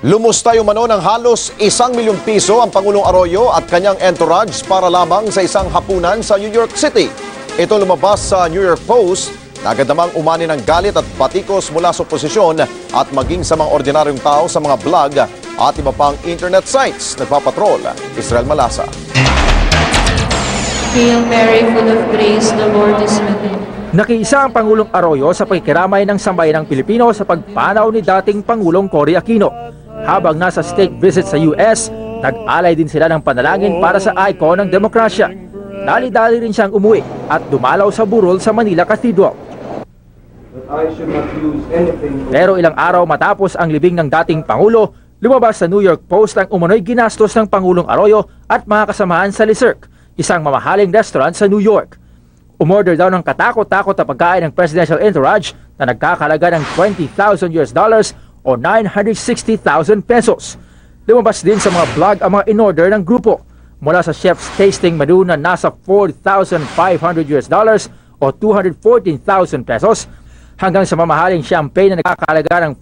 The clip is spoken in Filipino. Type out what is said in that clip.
Lumustay umano ng halos ₱1,000,000 ang Pangulong Arroyo at kanyang entourage para lamang sa isang hapunan sa New York City. Ito lumabas sa New York Post na agad namang umani ng galit at patikos mula sa oposisyon at maging sa mga ordinaryong tao sa mga blog at iba pang internet sites. Nagpapatrol, Israel Malasa. Hail Mary, full of grace, the Lord is with you. Nakiisa ang Pangulong Arroyo sa pakikiramay ng sambayanang Pilipino sa pagpanaw ni dating Pangulong Cory Aquino. Habang nasa state visit sa US, nag-alay din sila ng panalangin para sa icon ng demokrasya. Dali-dali rin siyang umuwi at dumalaw sa burol sa Manila Cathedral. Pero ilang araw matapos ang libing ng dating Pangulo, lumabas sa New York Post ang umano'y ginastos ng Pangulong Arroyo at mga kasamahan sa Le Cirque, isang mamahaling restaurant sa New York. Umorder daw ng katakot-takot na pagkain ng presidential entourage na nagkakalaga ng $20,000 o 960,000 pesos. Lumabas din sa mga blog ang mga in-order ng grupo, mula sa chef's tasting menu na nasa $4,500 o 214,000 pesos hanggang sa mamahaling champagne na nagkakalaga ng